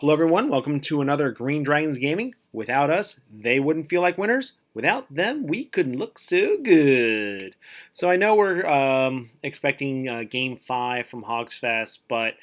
Hello, everyone. Welcome to another Green Dragons Gaming. Without us, they wouldn't feel like winners. Without them, we couldn't look so good. So I know we're expecting Game 5 from Hogsfest, but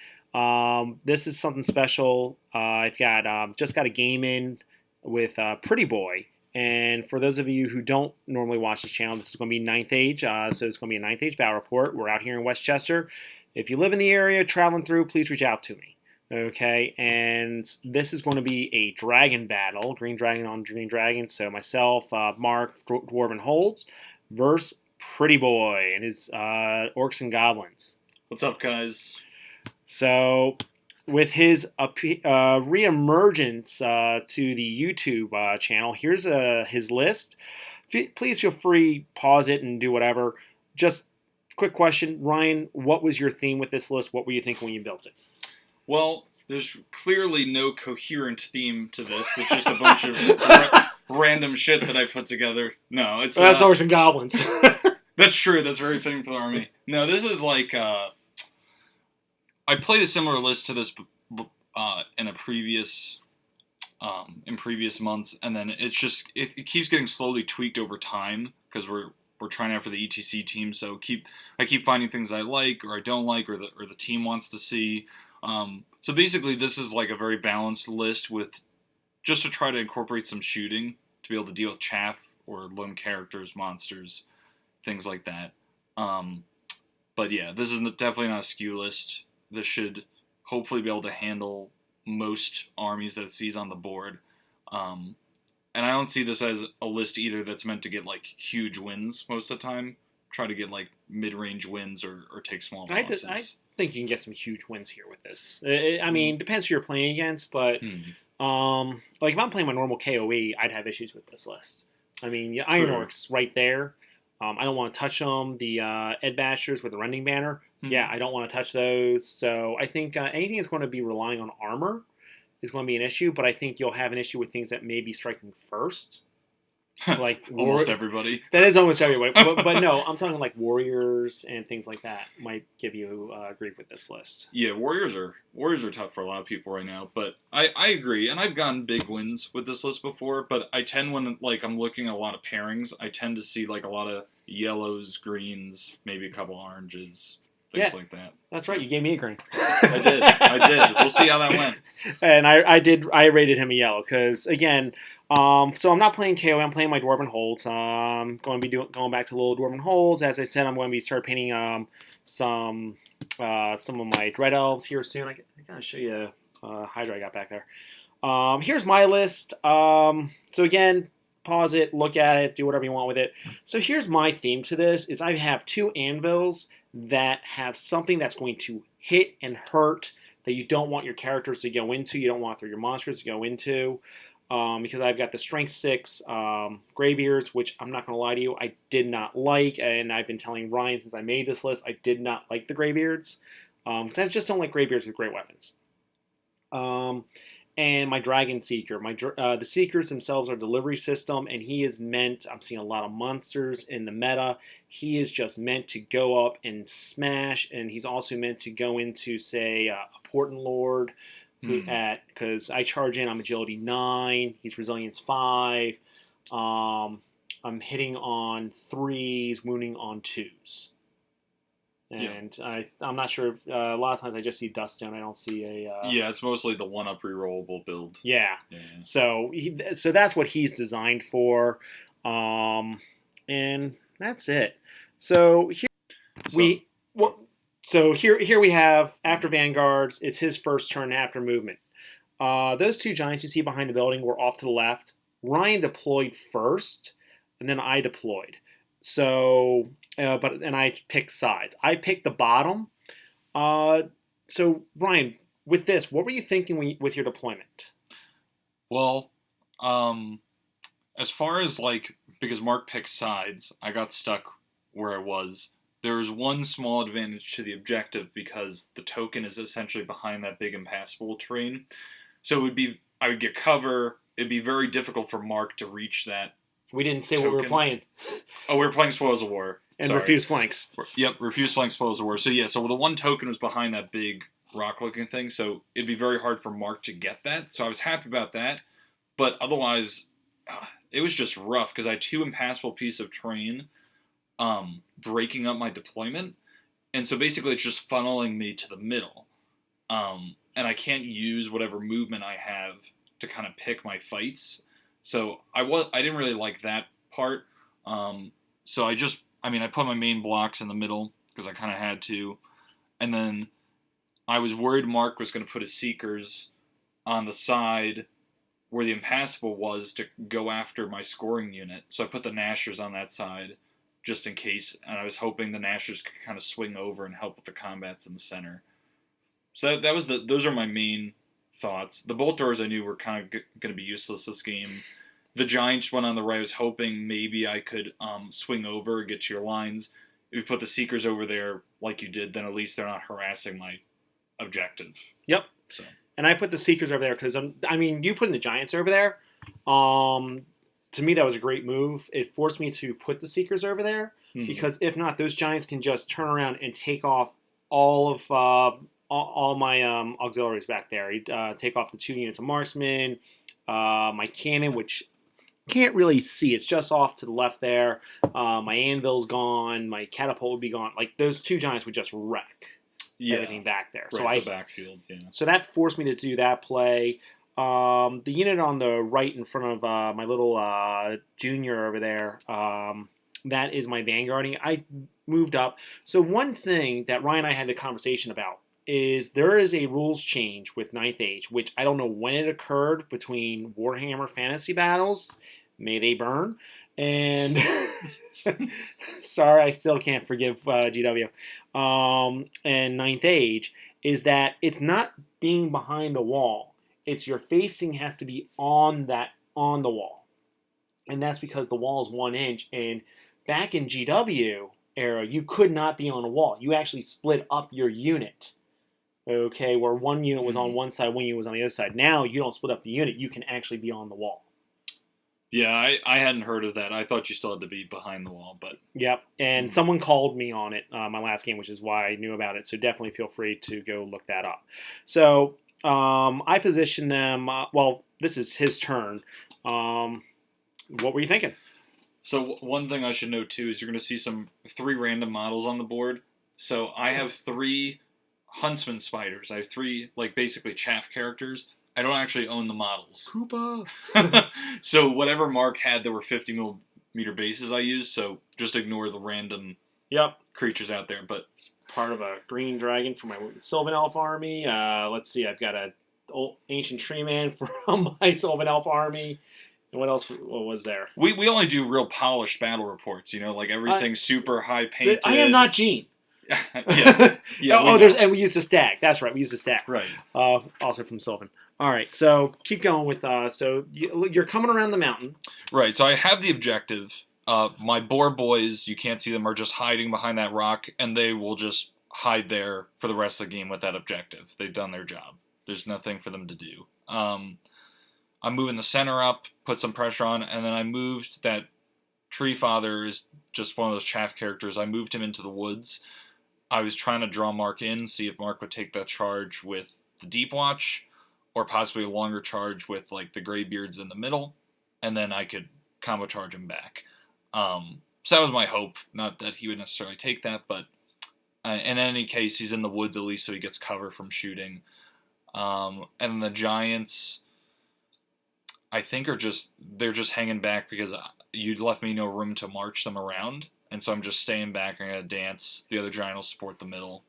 this is something special. I've got just got a game in with Prettyboy. And for those of you who don't normally watch this channel, this is going to be Ninth Age. So it's going to be a Ninth Age Battle Report. We're out here in Westchester. If you live in the area, traveling through, please reach out to me. Okay, and this is going to be a dragon battle, Green Dragon on Green Dragon. So myself, Mark, Dwarven Holds, versus Prettyboy and his Orcs and Goblins. What's up, guys? So with his reemergence to the YouTube channel, here's his list. Please feel free, pause it, and do whatever. Just quick question, Ryan, what was your theme with this list? What were you thinking when you built it? Well, there's clearly no coherent theme to this. It's just a bunch of random shit that I put together. No, it's that's Orcs and Goblins. That's true. That's very fitting for the army. No, this is like I played a similar list to this in previous months, and then it's just it keeps getting slowly tweaked over time because we're trying out for the ETC team. So I keep finding things I like or I don't like or the team wants to see. So basically, this is like a very balanced list with just to try to incorporate some shooting to be able to deal with chaff or lone characters, monsters, things like that. But yeah, this is definitely not a skew list. This should hopefully be able to handle most armies that it sees on the board. And I don't see this as a list either that's meant to get like huge wins most of the time. Try to get like mid-range wins or take small losses. I think you can get some huge wins here with this. I mean, depends who you're playing against, but like if I'm playing my normal KOE, I'd have issues with this list. I mean, Iron Orcs right there. I don't want to touch them. The Ed Bashers with the Rending Banner, yeah, I don't want to touch those. So I think anything that's going to be relying on armor is going to be an issue, but I think you'll have an issue with things that may be striking first. Like almost everybody. That is almost everybody. But no, I'm talking like warriors and things like that might give you grief with this list. Yeah, warriors are tough for a lot of people right now. But I agree, and I've gotten big wins with this list before. But I tend when like I'm looking at a lot of pairings, I tend to see like a lot of yellows, greens, maybe a couple oranges. Things like that. That's right. You gave me a green. I did. We'll see how that went. And I rated him a yellow because again, so I'm not playing KO. I'm playing my Dwarven Holds. I'm going to be going back to little Dwarven Holds. As I said, I'm going to be start painting some of my Dread Elves here soon. I gotta show you Hydra I got back there. Here's my list. So again, pause it, look at it, do whatever you want with it. So here's my theme to this: is I have two anvils that have something that's going to hit and hurt that you don't want your characters to go into. You don't want your monsters to go into. Because I've got the Strength 6 Greybeards, which I'm not going to lie to you, I did not like. And I've been telling Ryan since I made this list, I did not like the Greybeards. Because I just don't like Greybeards with great weapons. And my Dragon Seeker. The Seekers themselves are delivery system, and he is meant, I'm seeing a lot of monsters in the meta, he is just meant to go up and smash, and he's also meant to go into, say, a Portent Lord, because I charge in, I'm Agility 9, he's Resilience 5, I'm hitting on 3s, wounding on 2s. And I'm not sure. A lot of times I just see Duststone. I don't see a. Yeah, it's mostly the one-up rerollable build. Yeah. So that's what he's designed for, and that's it. So here here we have after Vanguards. It's his first turn after movement. Those two giants you see behind the building were off to the left. Ryan deployed first, and then I deployed. So. And I picked sides. I picked the bottom. So, Ryan, with this, what were you thinking with your deployment? Well, as far as because Mark picked sides, I got stuck where I was. There was one small advantage to the objective because the token is essentially behind that big impassable terrain. So I would get cover. It'd be very difficult for Mark to reach that. We didn't say token. What we were playing. Oh, we were playing Spoils of War. And refuse flanks. Yep, refuse flanks, Spoils of War. So the one token was behind that big rock-looking thing, so it'd be very hard for Mark to get that. So I was happy about that, but otherwise, it was just rough because I had 2 impassable pieces of terrain breaking up my deployment, and so basically it's just funneling me to the middle, and I can't use whatever movement I have to kind of pick my fights. So I didn't really like that part. So I put my main blocks in the middle because I kind of had to, and then I was worried Mark was going to put his Seekers on the side where the impassable was to go after my scoring unit. So I put the Nashers on that side just in case, and I was hoping the Nashers could kind of swing over and help with the combats in the center. So those are my main thoughts. The bolt throwers I knew were kind of going to be useless this game. The Giants one on the right, I was hoping maybe I could swing over, get to your lines. If you put the Seekers over there like you did, then at least they're not harassing my objective. Yep. So. And I put the Seekers over there because, you putting the Giants over there, to me that was a great move. It forced me to put the Seekers over there because if not, those Giants can just turn around and take off all my auxiliaries back there. He'd take off the 2 units of marksmen, my cannon, which can't really see. It's just off to the left there. My anvil's gone. My catapult would be gone. Like, those 2 Giants would just wreck everything back there. Right, the backfield, yeah. So that forced me to do that play. The unit on the right in front of my little junior over there, that is my vanguarding. I moved up. So one thing that Ryan and I had the conversation about is there is a rules change with Ninth Age, which I don't know when it occurred between Warhammer Fantasy Battles, may they burn, and sorry, I still can't forgive GW, and Ninth Age, is that it's not being behind a wall. It's your facing has to be on the wall. And that's because the wall is 1 inch, and back in GW era, you could not be on a wall. You actually split up your unit. Okay, where one unit was on one side, one unit was on the other side. Now you don't split up the unit; you can actually be on the wall. Yeah, I hadn't heard of that. I thought you still had to be behind the wall, but yep. And someone called me on it my last game, which is why I knew about it. So definitely feel free to go look that up. So I positioned them. Well, this is his turn. What were you thinking? So one thing I should note too is you're going to see 3 random models on the board. So I have 3 Huntsman spiders. I have 3, basically chaff characters. I don't actually own the models. Koopa! So whatever Mark had, there were 50 millimeter bases I used, so just ignore the random creatures out there. But it's part of a green dragon for my Sylvan Elf army. Let's see, I've got a old ancient tree man from my Sylvan Elf army. And what else was there? We only do real polished battle reports, everything's super high painted. I am not Gene. yeah. And we used a stack. That's right, we used a stack. Right. Also from Sylvan. All right, so keep going with. So you're coming around the mountain. Right. So I have the objective. My boar boys, you can't see them, are just hiding behind that rock, and they will just hide there for the rest of the game with that objective. They've done their job. There's nothing for them to do. I'm moving the center up, put some pressure on, and then I moved that Tree Father is just one of those chaff characters. I moved him into the woods. I was trying to draw Mark in, see if Mark would take that charge with the Deep Watch, or possibly a longer charge with the Greybeards in the middle, and then I could combo charge him back. So that was my hope. Not that he would necessarily take that, but in any case, he's in the woods at least, so he gets cover from shooting. And then the Giants, I think they're just hanging back because you left me no room to march them around, and so I'm just staying back. I'm gonna dance. The other Giant will support the middle.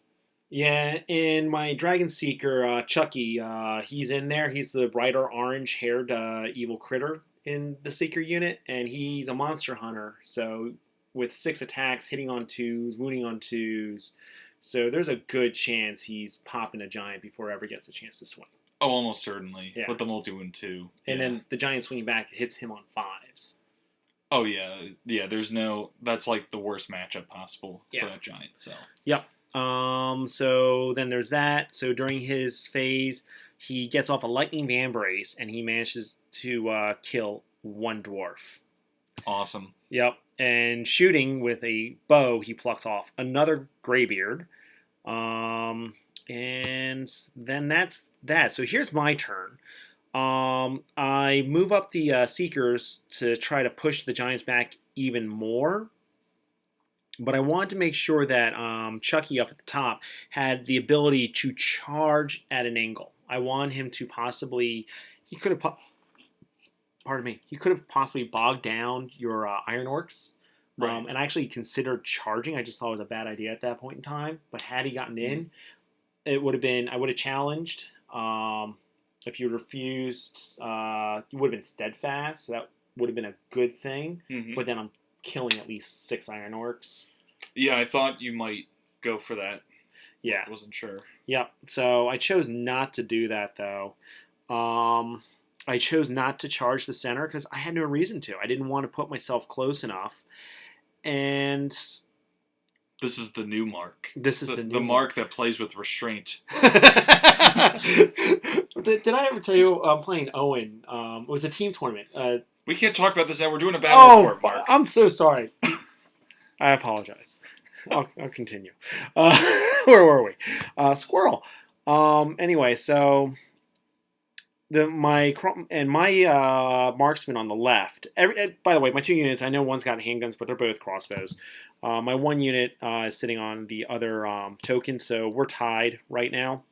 Yeah, and my Dragon Seeker, Chucky, he's in there. He's the brighter orange-haired evil critter in the Seeker unit, and he's a monster hunter. So with 6 attacks, hitting on 2s, wounding on 2s. So there's a good chance he's popping a Giant before he ever gets a chance to swing. Oh, almost certainly. Yeah. With the multi-wound too. And then the Giant swinging back hits him on 5s. Oh, yeah. Yeah, that's the worst matchup possible for that Giant. So. Yep. So then there's that. So during his phase, he gets off a lightning vambrace and he manages to kill 1 dwarf. Awesome. Yep. And shooting with a bow, he plucks off another Greybeard. And then that's that. So here's my turn. I move up the Seekers to try to push the Giants back even more. But I wanted to make sure that Chucky up at the top had the ability to charge at an angle. I want him to possibly. He could have. Pardon me. He could have possibly bogged down your Iron Orcs. Right. And I actually considered charging. I just thought it was a bad idea at that point in time. But had he gotten in, it would have been. I would have challenged. If you refused, you would have been steadfast. So that would have been a good thing. Mm-hmm. But then I'm killing at least 6 Iron Orcs. Yeah, I thought you might go for that. Yeah. I wasn't sure. Yep. So I chose not to do that, though. I chose not to charge the center because I had no reason to. I didn't want to put myself close enough. And this is the new Mark. This is the new Mark that plays with restraint. Did I ever tell you I'm playing Owen? It was a team tournament. We can't talk about this now. We're doing a battle report, Mark. I'm so sorry. I apologize. I'll continue. Where were we? Squirrel. Anyway, so my marksman on the left. By the way, my 2 units. I know one's got handguns, but they're both crossbows. My 1 unit is sitting on the other token, so we're tied right now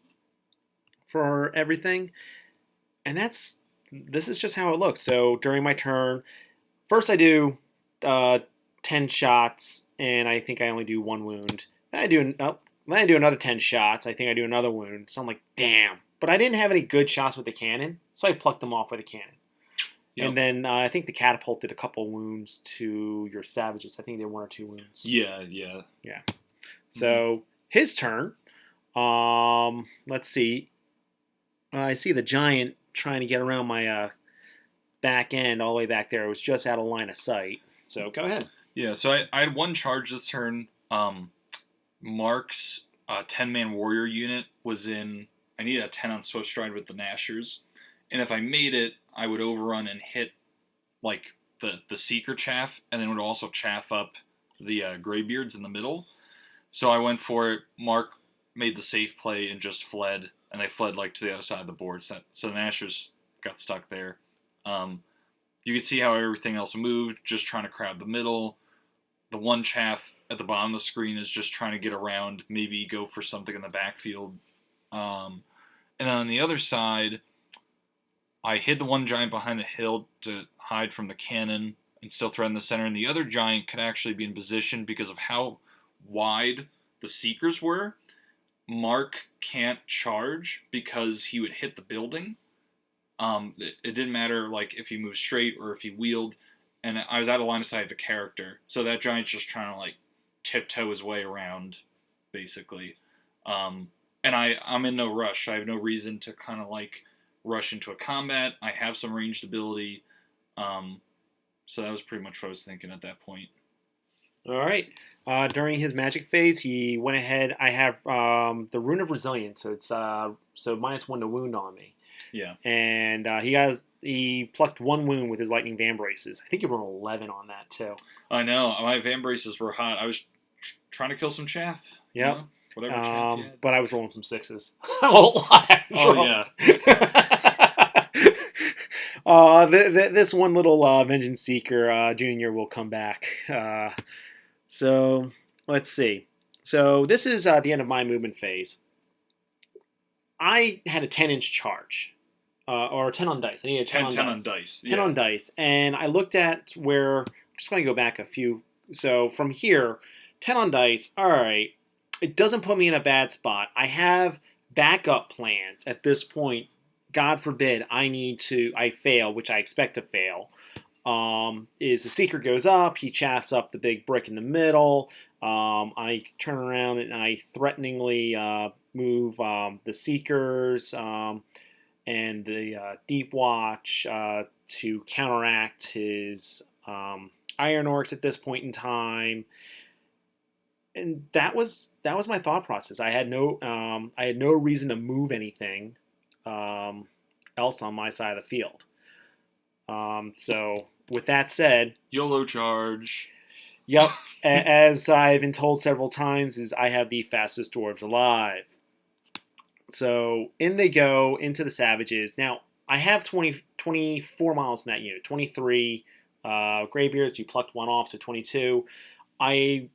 for everything. And this is just how it looks. So during my turn, first I do 10 shots, and I think I only do 1 wound. Then I do another 10 shots. I think I do another wound. So I'm like, damn. But I didn't have any good shots with the cannon, so I plucked them off with a cannon. Yep. And then I think the catapult did a couple wounds to your savages. I think they did 1 or 2 wounds. Yeah. So his turn. Let's see. I see the giant trying to get around my back end all the way back there. It was just out of line of sight. So go ahead. Yeah, so I had 1 charge this turn. Mark's 10-man warrior unit was in. I needed a 10 on Swift Stride with the Nashers. And if I made it, I would overrun and hit like the Seeker chaff, and then would also chaff up the Greybeards in the middle. So I went for it. Mark made the safe play and just fled, and they fled like to the other side of the board. So the Nashers got stuck there. You could see how everything else moved, just trying to crowd the middle. The 1 chaff at the bottom of the screen is just trying to get around, maybe go for something in the backfield. And then on the other side, I hid the 1 giant behind the hill to hide from the cannon and still threaten the center. And the other giant could actually be in position because of how wide the Seekers were. Mark can't charge because he would hit the building. It didn't matter like if he moved straight or if he wheeled, and I was out of line of sight of the character. So that giant's just trying to like tiptoe his way around, basically. And I'm in no rush. I have no reason to kind of like rush into a combat. I have some ranged ability. So that was pretty much what I was thinking at that point. All right. During his magic phase, he went ahead. I have the Rune of Resilience, so it's so -1 to wound on me. Yeah. And he plucked 1 wound with his lightning van braces. I think he rolled 11 on that too. I know. My van braces were hot. I was trying to kill some chaff. Yep. You know? Whatever chaff you had. But I was rolling some 6s. I won't lie. This one little Vengeance Seeker Junior will come back. So let's see. So this is the end of my movement phase. I had a 10-inch charge. Or 10 on dice. I needed 10 on dice. 10 on dice. And I looked at where, I'm just going to go back a few. So from here, 10 on dice. All right. It doesn't put me in a bad spot. I have backup plans at this point. God forbid I fail, which I expect to fail. Is the Seeker goes up, he chaffs up the big brick in the middle. I turn around and I threateningly move the Seekers and the Deep Watch to counteract his Iron Orcs at this point in time. And that was my thought process. I had no reason to move anything else on my side of the field. So with that said, YOLO charge. Yep, as I've been told several times, is I have the fastest dwarves alive. So in they go into the Savages. Now, I have 24 models in that unit. 23 Greybeards, you plucked one off, so 22. The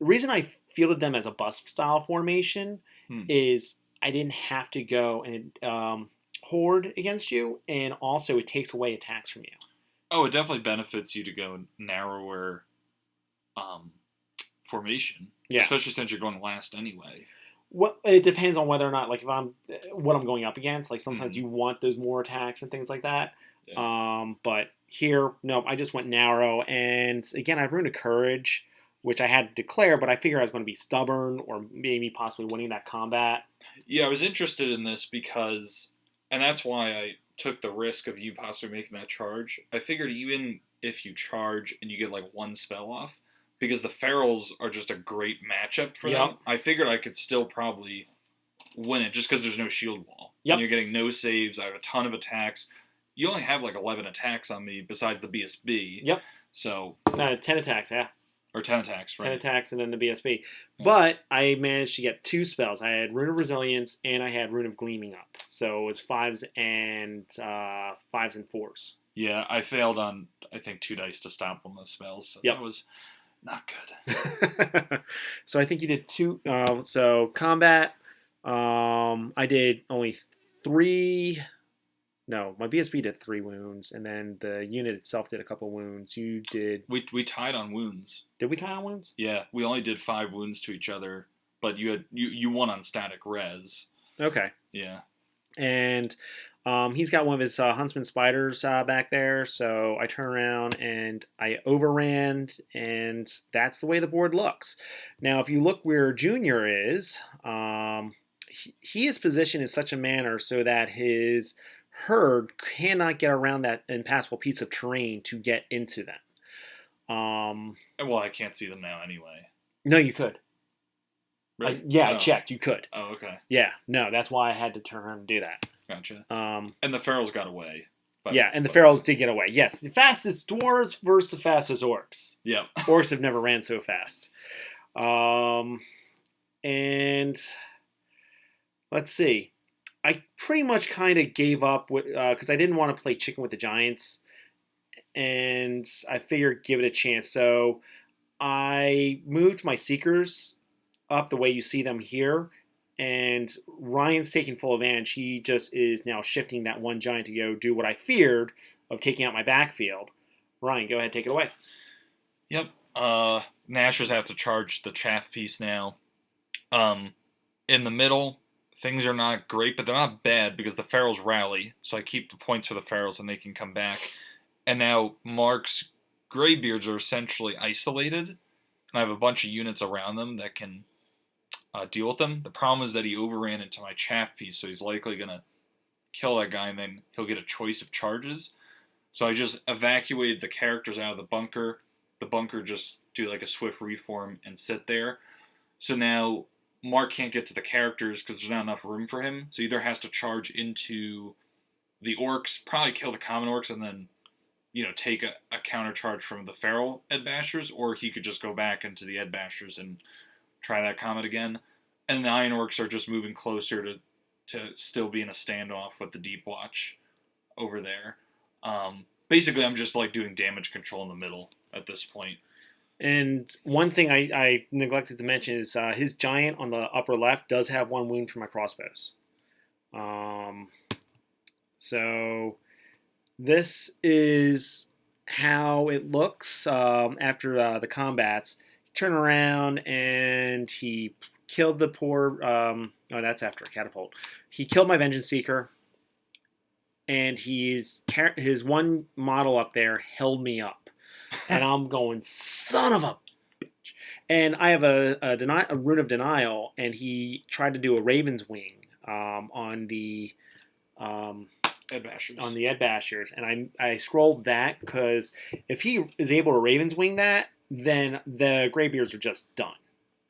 reason I fielded them as a bust style formation Hmm. is I didn't have to go and horde against you, and also it takes away attacks from you. Oh, it definitely benefits you to go narrower um, formation, Yeah. especially since you're going last anyway. Well, it depends on whether or not, like, if I'm what I'm going up against. Like, sometimes Hmm. you want those more attacks and things like that. Yeah. But here, no, I just went narrow, and again, I ruined a courage, which I had to declare, but I figured I was going to be stubborn or maybe possibly winning that combat. Yeah, I was interested in this because, and that's why I took the risk of you possibly making that charge. I figured even if you charge and you get like one spell off, because the ferals are just a great matchup for them, Yep. I figured I could still probably win it just because there's no shield wall. And Yep. you're getting no saves. I have a ton of attacks. You only have like 11 attacks on me besides the BSB. Yep. So, 10 attacks, yeah. or 10 attacks, 10 right? attacks and then the BSB. Yeah. But I managed to get 2 spells. I had Rune of Resilience and I had Rune of Gleaming up. So it was 5s and 4s. Yeah, I failed on, I think, 2 dice to stop one of the spells. So Yep. that was not good. So I think you did 2. So combat, I did only 3. No, my BSB did 3 wounds, and then the unit itself did a couple wounds. You did. We tied on wounds. Did we tie on wounds? Yeah, we only did 5 wounds to each other, but you won on static res. Okay. Yeah. And he's got one of his huntsman spiders back there, so I turn around and I overran, and that's the way the board looks. Now, if you look where Junior is, he is positioned in such a manner so that his herd cannot get around that impassable piece of terrain to get into them. Well, I can't see them now anyway. No, you could. Really? I checked. You could. Oh, okay. Yeah, no, that's why I had to turn around and do that. Gotcha. And the ferals got away. Yeah, and the ferals did get away. Yes, the fastest dwarves versus the fastest orcs. Yeah. Orcs have never ran so fast. And let's see. I pretty much kind of gave up because I didn't want to play chicken with the giants, and I figured give it a chance. So I moved my seekers up the way you see them here, and Ryan's taking full advantage. He just is now shifting that one giant to go do what I feared of taking out my backfield. Ryan, go ahead, take it away. Yep. Nashers have to charge the chaff piece now. In the middle, things are not great, but they're not bad because the ferals rally. So I keep the points for the ferals and they can come back. And now Mark's Greybeards are essentially isolated. And I have a bunch of units around them that can deal with them. The problem is that he overran into my chaff piece, so he's likely going to kill that guy, and then he'll get a choice of charges. So I just evacuated the characters out of the bunker. The bunker just do like a swift reform and sit there. So now Mark can't get to the characters because there's not enough room for him. So he either has to charge into the orcs, probably kill the common orcs, and then take a counter charge from the feral Ed Bashers, or he could just go back into the Ed Bashers and try that combat again. And the Iron Orcs are just moving closer to still be in a standoff with the Deep Watch over there. Basically, I'm just like doing damage control in the middle at this point. And one thing I neglected to mention is his giant on the upper left does have 1 wound from my crossbows. So this is how it looks after the combats. Turn around and he killed the poor. That's after a catapult. He killed my Vengeance Seeker, and his one model up there held me up, and I'm going, son of a bitch. And I have a rune of denial, and he tried to do a Raven's Wing on the Ed Bashers. On the Ed Bashers, and I scrolled that because if he is able to Raven's Wing that, then the Greybeards are just done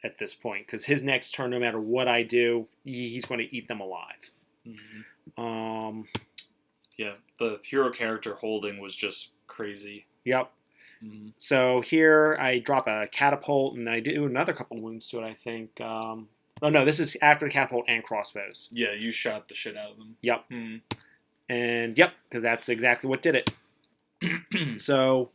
at this point because his next turn, no matter what I do, he's going to eat them alive. Mm-hmm. Yeah, the hero character holding was just crazy. Yep. So here I drop a catapult and I do another couple wounds to it, I think. Oh no, this is after the catapult and crossbows. Yeah, you shot the shit out of them. Yep. Hmm. And yep, because that's exactly what did it. So,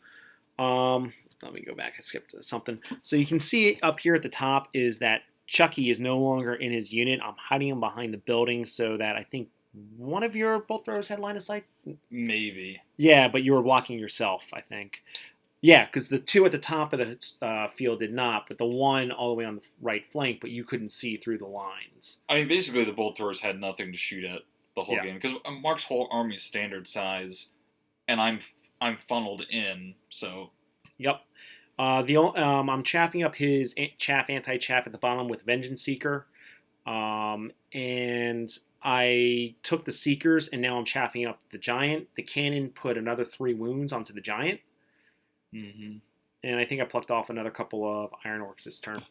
let me go back. I skipped something. So you can see up here at the top is that Chucky is no longer in his unit. I'm hiding him behind the building so that I think one of your bolt throwers had line of sight. Maybe. Yeah, but you were blocking yourself, I think. Yeah, because the two at the top of the field did not, but the one all the way on the right flank, but you couldn't see through the lines. I mean, basically, the bolt throwers had nothing to shoot at the whole Yeah. game because Mark's whole army is standard size, and I'm funneled in. So Yep. I'm chaffing up his anti-chaff at the bottom with Vengeance Seeker, and I took the Seekers, and now I'm chaffing up the Giant. The cannon put another 3 wounds onto the Giant, and I think I plucked off another couple of Iron Orcs this turn.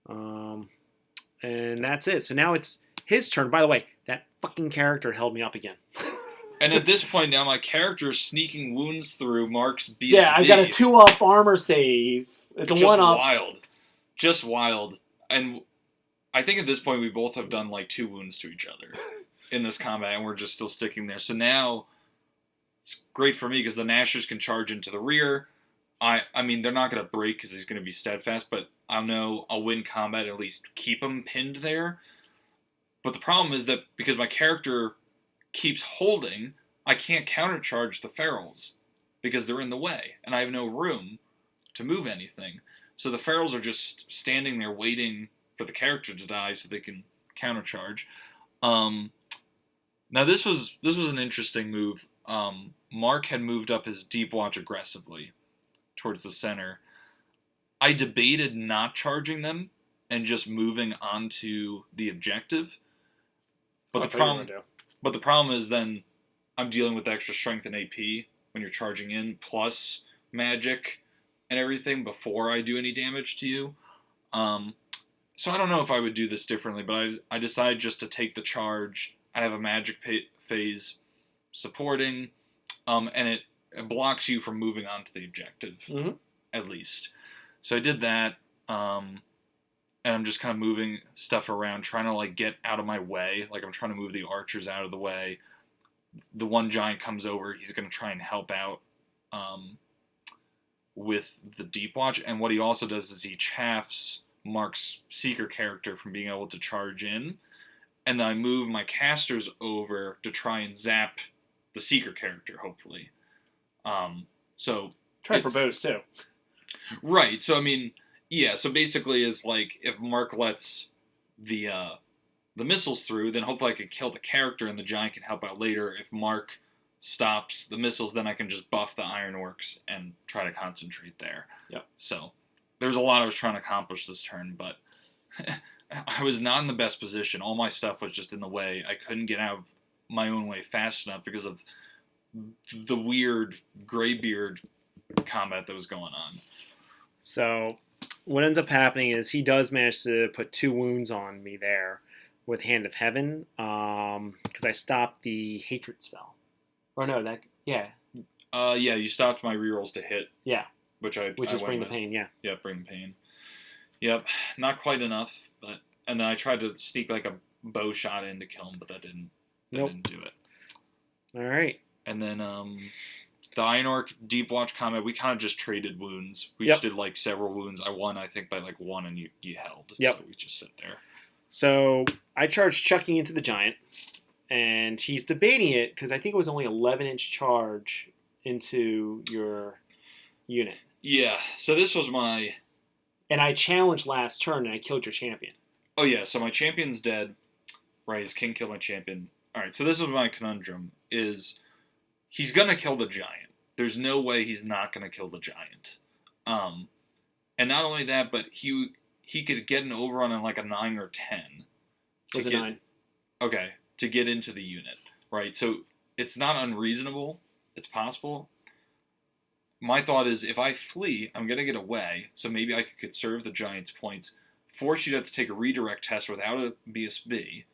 And that's it. So now it's his turn. By the way, that fucking character held me up again. and at this point now, my character is sneaking wounds through Mark's BSB. Yeah, I got a 2-up armor save. It's a 1-up. Just wild. And I think at this point we both have done like 2 wounds to each other in this combat, and we're just still sticking there. So now it's great for me because the Nashers can charge into the rear. I mean, they're not going to break because he's going to be steadfast, but I'll know I'll win combat, at least keep him pinned there. But the problem is that because my character keeps holding, I can't countercharge the ferals because they're in the way, and I have no room to move anything. So the ferals are just standing there waiting for the character to die so they can countercharge. Now this was an interesting move. Mark had moved up his Deep Watch aggressively towards the center. I debated not charging them and just moving onto the objective. But the problem is then I'm dealing with extra strength and AP when you're charging in, plus magic and everything before I do any damage to you. So I don't know if I would do this differently, but I decided just to take the charge. I have a magic phase supporting, and it blocks you from moving on to the objective, at least. So I did that, and I'm just kind of moving stuff around, trying to like get out of my way. Like I'm trying to move the archers out of the way. The one giant comes over. He's going to try and help out with the Deep Watch. And what he also does is he chaffs Mark's Seeker character from being able to charge in. And then I move my casters over to try and zap the Seeker character, hopefully. So try for bows too. Right. So I mean, yeah. So basically, it's like if Mark lets the missiles through, then hopefully I could kill the character, and the giant can help out later. If Mark stops the missiles, then I can just buff the Iron Orcs and try to concentrate there. Yep. So there's a lot I was trying to accomplish this turn, but I was not in the best position. All my stuff was just in the way. I couldn't get out of my own way fast enough because of the weird Greybeard combat that was going on. So what ends up happening is he does manage to put 2 wounds on me there with Hand of Heaven, because I stopped the Hatred spell. Or no, yeah, you stopped my rerolls to hit. Yeah. Which is Bring the Pain, yeah. Yeah, Bring the Pain. Yep, not quite enough, but and then I tried to sneak like a bow shot in to kill him, but that didn't do it. All right. And then the Iron Orc Deep Watch combat, we kind of just traded wounds. We just did like several wounds. I won, I think, by like 1, and you held. Yep. So we just sit there. So I charged Chucky into the giant, and he's debating it because I think it was only 11-inch charge into your unit. Yeah. So this was my. And I challenged last turn, and I killed your champion. Oh yeah. So my champion's dead. Right. His king killed my champion. All right. So this is my conundrum: is he's gonna kill the giant. There's no way he's not gonna kill the giant. And not only that, but he could get an overrun on like a 9 or 10. It was a 9. Okay, to get into the unit, right? So it's not unreasonable. It's possible. My thought is if I flee, I'm going to get away, so maybe I could conserve the giant's points, force you to have to take a redirect test without a BSB,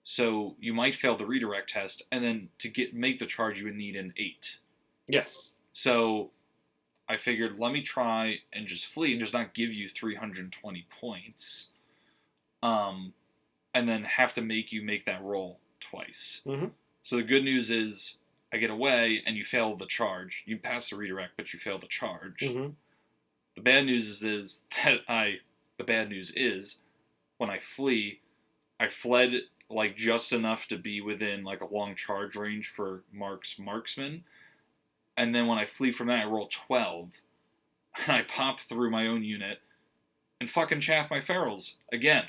so you might fail the redirect test, and then to make the charge you would need an 8. Yes. So I figured, let me try and just flee and just not give you 320 points. and then have to make you make that roll twice. Mm-hmm. So the good news is I get away and you fail the charge. You pass the redirect, but you fail the charge. Mm-hmm. The bad news is when I flee, I fled like just enough to be within like a long charge range for Mark's marksman. And then when I flee from that, I roll 12. And I pop through my own unit and fucking chaff my ferals again.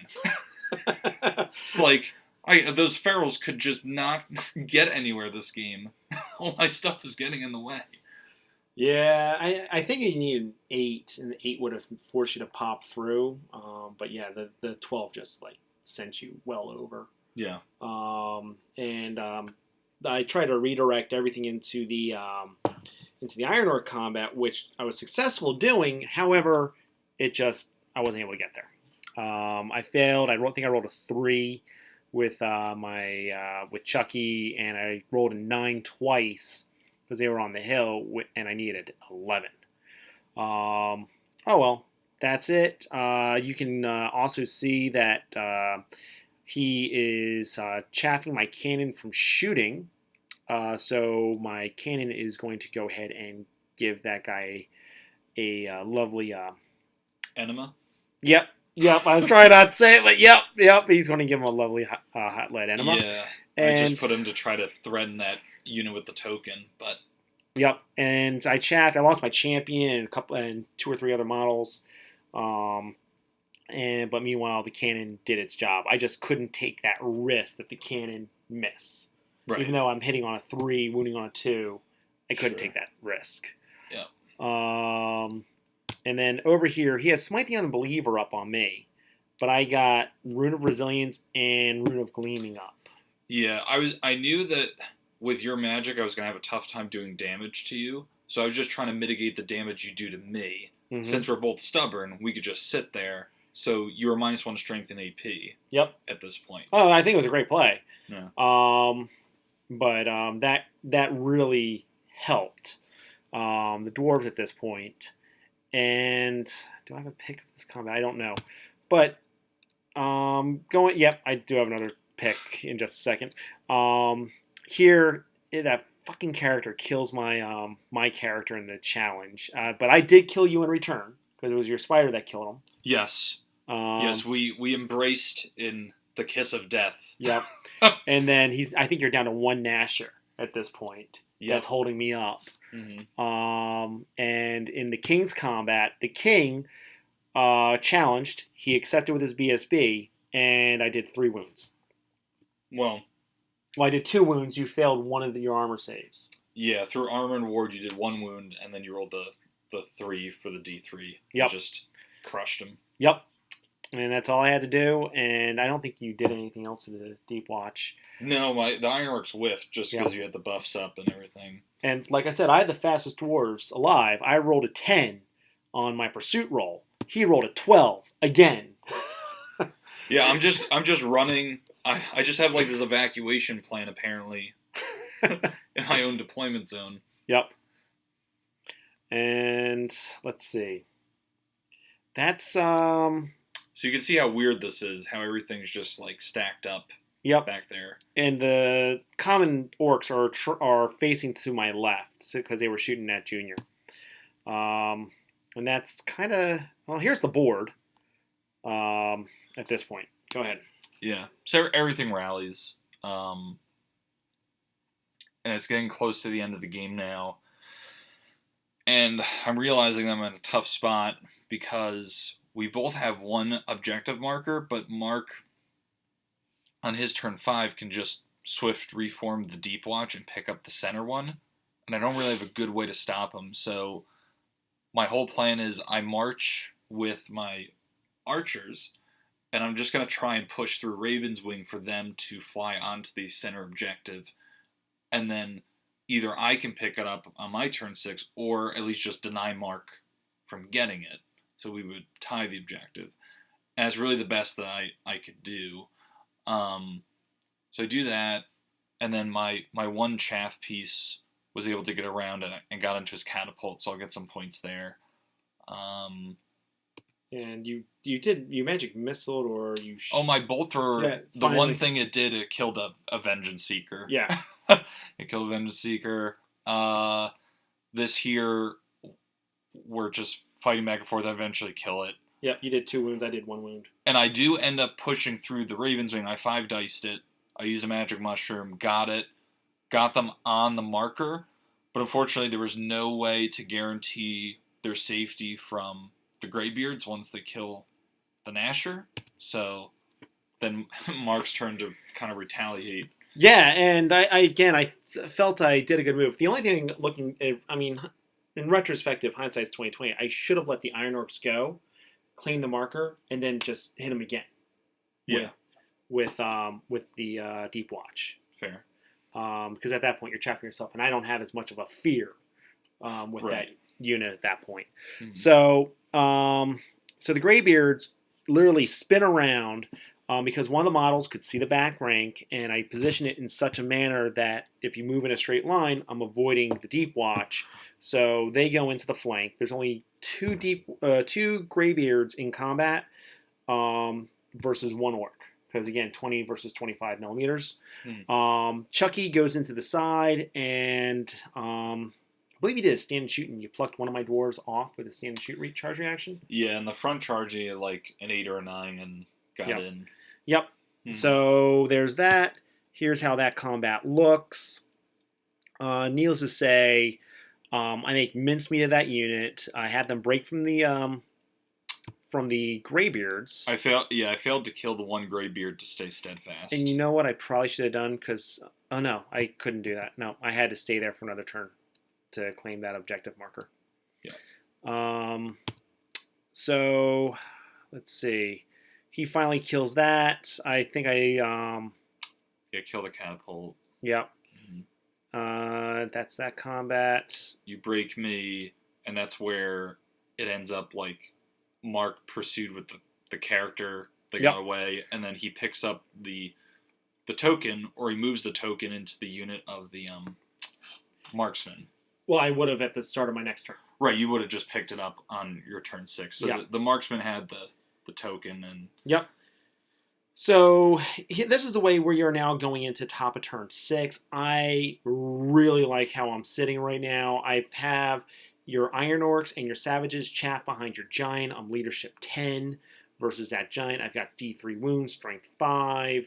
It's like, those ferals could just not get anywhere this game. All my stuff is getting in the way. Yeah, I think you need an 8, and the 8 would have forced you to pop through. But yeah, the 12 just like sent you well over. Yeah. I tried to redirect everything into the Iron Orc combat, which I was successful doing. However, I wasn't able to get there. I failed. I think I rolled a 3 with with Chucky, and I rolled a 9 twice because they were on the hill, and I needed 11. Oh well, that's it. You can also see that he is chaffing my cannon from shooting. So my cannon is going to go ahead and give that guy a lovely... Enema? Yep. I was trying not to say it, but yep. He's going to give him a lovely hot lead enema. Yeah, and I just put him to try to threaten that unit with the token, but... Yep, and I lost my champion and 2 or 3 other models. But meanwhile, the cannon did its job. I just couldn't take that risk that the cannon miss. Right. Even though I'm hitting on a 3, wounding on a 2, I couldn't take that risk. Yeah. And then over here, he has Smite the Unbeliever up on me, but I got Rune of Resilience and Rune of Gleaming up. Yeah, I knew that with your magic, I was going to have a tough time doing damage to you, so I was just trying to mitigate the damage you do to me. Mm-hmm. Since we're both stubborn, we could just sit there. So you were -1 strength in AP. Yep. At this point. Oh, I think it was a great play. Yeah. But that really helped the dwarves at this point. And do I have a pick of this combat? I don't know. But Yep, I do have another pick in just a second. Here, that fucking character kills my my character in the challenge. But I did kill you in return because it was your spider that killed him. Yes. Yes, we embraced in the kiss of death. Yep. And then I think you're down to 1 Nasher at this point. Yep. That's holding me up. Mm-hmm. And in the King's combat, the King challenged. He accepted with his BSB, and I did 3 wounds. Well, I did 2 wounds. You failed one of your armor saves. Yeah, through armor and ward, you did 1 wound, and then you rolled the 3 for the D3. Yep. Just crushed him. Yep. And that's all I had to do, and I don't think you did anything else to the Deep Watch. No, the Ironworks whiffed just because you had the buffs up and everything. And like I said, I had the fastest dwarves alive. I rolled a 10 on my pursuit roll. He rolled a 12 again. Yeah, I'm just running. I just have like this evacuation plan apparently in my own deployment zone. Yep. And let's see. That's So you can see how weird this is. How everything's just like stacked up. Yep. Back there. And the common orcs are facing to my left because they were shooting at Junior. And that's kind of... Well, here's the board at this point. Go ahead. Yeah. So everything rallies. And it's getting close to the end of the game now. And I'm realizing I'm in a tough spot because we both have 1 objective marker, but Mark... on his turn 5, can just swift reform the Deep Watch and pick up the center one. And I don't really have a good way to stop him. So my whole plan is I march with my archers, and I'm just going to try and push through Raven's Wing for them to fly onto the center objective. And then either I can pick it up on my turn 6, or at least just deny Mark from getting it. So we would tie the objective. And it's really the best that I could do. So I do that, and then my 1 chaff piece was able to get around and got into his catapult, so I'll get some points there. And you magic missiled or you. Oh, my bolt thrower. Yeah, The finally. one thing it did, it killed a Vengeance Seeker. Yeah. It killed a Vengeance Seeker. This here, we're just fighting back and forth. I eventually kill it. Yep, you did 2 wounds. I did 1 wound. And I do end up pushing through the Raven's Wing. I 5-diced it. I used a magic mushroom, got it, got them on the marker, but unfortunately there was no way to guarantee their safety from the Greybeards once they kill the Nasher. So then Mark's turn to kind of retaliate. Yeah, and I felt I did a good move. The only thing in retrospective, hindsight's 2020. I should have let the Iron Orcs go, claim the marker, and then just hit him again. Yeah. With the Deep Watch. Fair. Because at that point you're trapping yourself, and I don't have as much of a fear with that unit at that point. Mm-hmm. So the Greybeards literally spin around because one of the models could see the back rank, and I position it in such a manner that if you move in a straight line, I'm avoiding the Deep Watch. So they go into the flank. There's only two Greybeards in combat versus 1 Orc. Because again, 20 versus 25 millimeters. Chucky goes into the side, and I believe he did a stand and shoot, and you plucked one of my dwarves off with a stand and shoot charge reaction. Yeah, in the front charge, you like an 8 or a 9 and got in. Yep. Mm-hmm. So there's that. Here's how that combat looks. Needless to say, I make mincemeat of that unit. I have them break from the Greybeards. I failed to kill the 1 Greybeard to stay steadfast. And you know what I probably should have done? Because, oh no, I couldn't do that. No, I had to stay there for another turn to claim that objective marker. Yeah. So, let's see. He finally kills that. I think kill the catapult. Yep. Mm-hmm. That's that combat. You break me, and that's where it ends up like Mark pursued with the character that got away, and then he picks up the token, or he moves the token into the unit of the marksman. Well, I would have at the start of my next turn. Right, you would have just picked it up on your turn 6. So the marksman had the token, and yep. So this is the way where you're now going into top of turn 6. I really like how I'm sitting right now. I have your Iron Orcs and your Savages chaff behind your Giant. I'm leadership 10 versus that Giant. I've got D3 wounds, strength 5,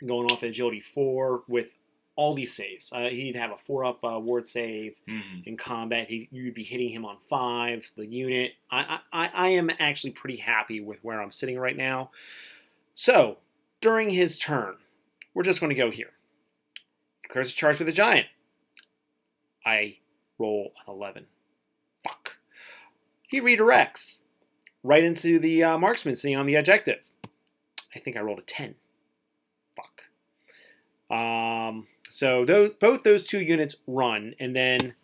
going off agility 4 with all these saves. He'd have a 4-up ward save in combat. You'd be hitting him on 5s. The unit. I am actually pretty happy with where I'm sitting right now. So, during his turn, we're just going to go here. He clears a charge with a Giant. I roll an 11. Fuck. He redirects right into the marksman sitting on the objective. I think I rolled a 10. Fuck. So both those 2 units run, and then,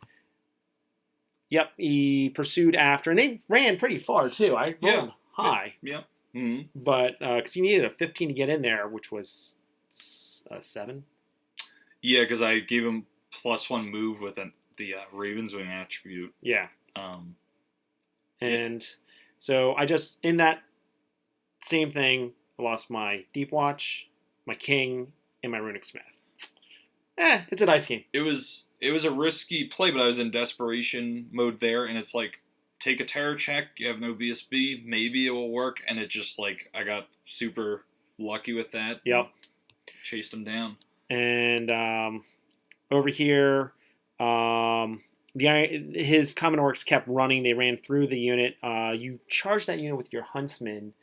yep, he pursued after, and they ran pretty far too. I rolled high. Yeah. Mm-hmm. But because he needed a 15 to get in there, which was a 7. Yeah, because I gave him +1 move with the Raven's Wing attribute. Yeah. So I just, in that same thing, I lost my Deep Watch, my King, and my Runic Smith. It's a dice game. It was a risky play, but I was in desperation mode there, and it's like, take a terror check, you have no BSB, maybe it will work, and it just, like, I got super lucky with that. Yep. Chased him down. And over here, his common orcs kept running. They ran through the unit. You charged that unit with your huntsman,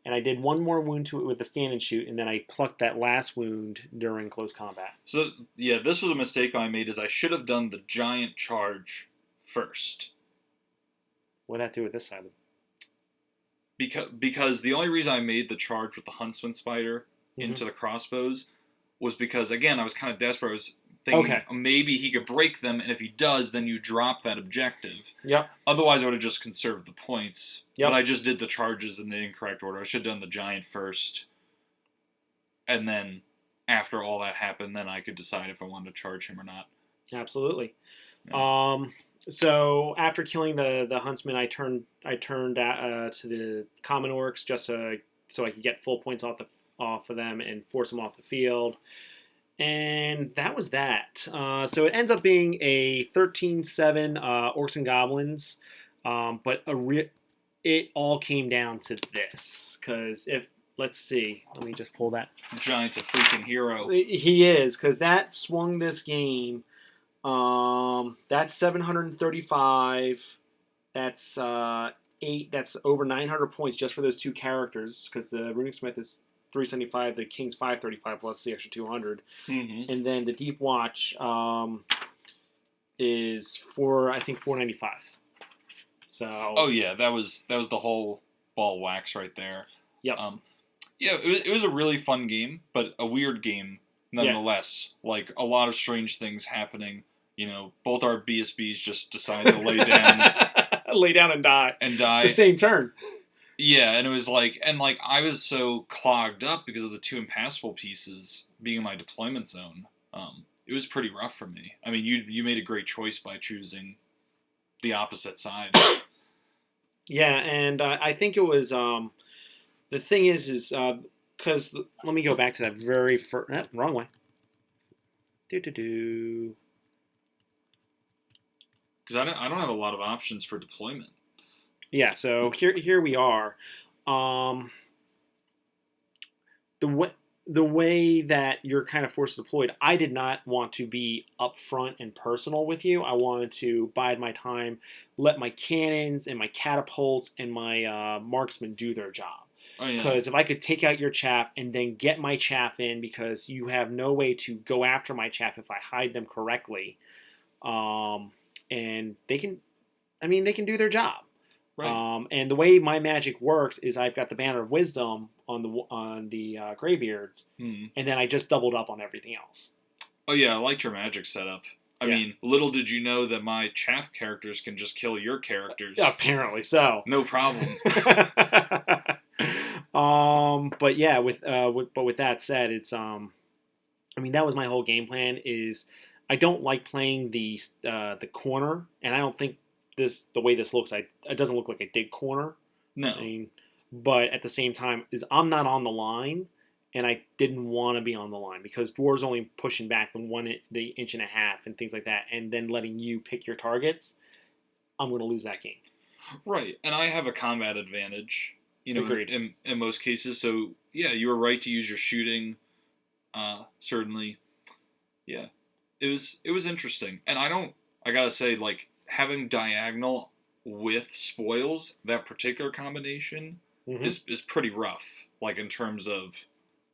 and I did 1 more wound to it with the stand and shoot, and then I plucked that last wound during close combat. So, yeah, this was a mistake I made, is I should have done the Giant charge first. What did that do with this side? Because the only reason I made the charge with the Huntsman Spider into the crossbows was because, again, I was kind of desperate. I was thinking maybe he could break them, and if he does, then you drop that objective. Yep. Otherwise, I would have just conserved the points. Yep. But I just did the charges in the incorrect order. I should have done the Giant first. And then, after all that happened, then I could decide if I wanted to charge him or not. Absolutely. Yeah. So after killing the huntsman, I turned to the common orcs just so I could get full points off of them and force them off the field. And that was that. So it ends up being a 13-7 Orcs and Goblins, but it all came down to this. Because if, let's see, let me just pull that. Giant's a freaking hero. He is, because that swung this game. That's 735. That's 8. That's over 900 points just for those two characters, because the Runic Smith is 375, the King's 535 plus the extra 200, and then the Deep Watch is I think 495. So. Oh yeah, that was the whole ball of wax right there. Yep. Yeah, it was a really fun game, but a weird game nonetheless. Yeah. Like a lot of strange things happening. Both our BSBs just decided to lay down, lay down and die. The same turn. Yeah, and it was like, I was so clogged up because of the two impassable pieces being in my deployment zone. It was pretty rough for me. I mean, you made a great choice by choosing the opposite side. Yeah, and I think it was, the thing is because, let me go back to that very first, wrong way. Because I don't have a lot of options for deployment. Yeah, so here we are. The way that you're kind of force deployed, I did not want to be upfront and personal with you. I wanted to bide my time, let my cannons and my catapults and my marksmen do their job. Oh, yeah. Because if I could take out your chaff and then get my chaff in, because you have no way to go after my chaff if I hide them correctly, and they can do their job. Right. And the way my magic works is I've got the Banner of Wisdom on the Greybeards, and then I just doubled up on everything else. Oh yeah, I liked your magic setup. I mean, little did you know that my chaff characters can just kill your characters. Apparently so. No problem. But yeah, with that said, it's that was my whole game plan. Is I don't like playing the corner, and I don't think the way this looks, it doesn't look like a dig corner. No. But at the same time, is I'm not on the line, and I didn't want to be on the line because Dwarves only pushing back the inch and a half and things like that, and then letting you pick your targets. I'm going to lose that game. Right, and I have a combat advantage. Agreed. In most cases. So yeah, you were right to use your shooting. Certainly, yeah, it was interesting, and I gotta say, like, having diagonal with spoils, that particular combination is pretty rough. Like, in terms of,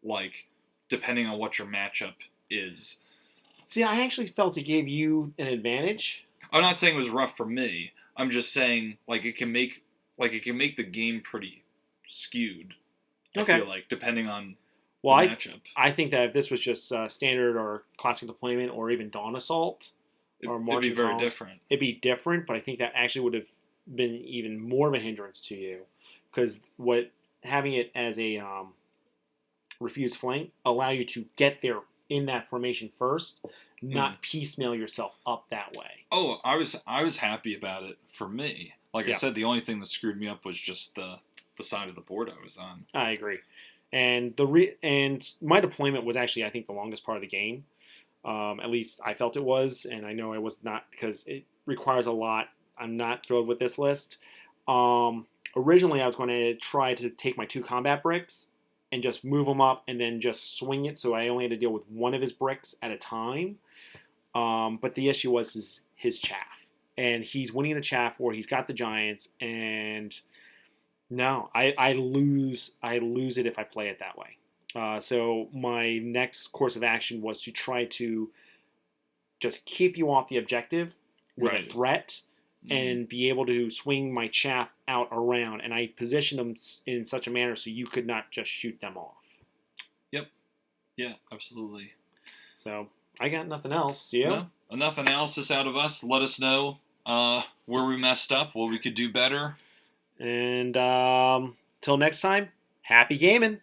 like, depending on what your matchup is. See, I actually felt it gave you an advantage. I'm not saying it was rough for me. I'm just saying, like, it can make the game pretty skewed. I feel like, depending on the matchup. I think that if this was just standard or classic deployment or even Dawn Assault or March, it'd be very different. It'd be different, but I think that actually would have been even more of a hindrance to you, because having it as a refused flank allow you to get there in that formation first, not piecemeal yourself up that way. Oh, I was happy about it for me. Like I said, the only thing that screwed me up was just the side of the board I was on. I agree. And and my deployment was actually, I think, the longest part of the game. At least I felt it was, and I know I was not, because it requires a lot. I'm not thrilled with this list. Originally, I was going to try to take my 2 combat bricks and just move them up and then just swing it, so I only had to deal with one of his bricks at a time. But the issue was his chaff. And he's winning the chaff where he's got the giants, and no, I lose it if I play it that way. So my next course of action was to try to just keep you off the objective with a threat and be able to swing my chaff out around. And I positioned them in such a manner so you could not just shoot them off. Yep. Yeah, absolutely. So I got nothing else. You? No, enough analysis out of us. Let us know where we messed up, what we could do better. And till next time, happy gaming.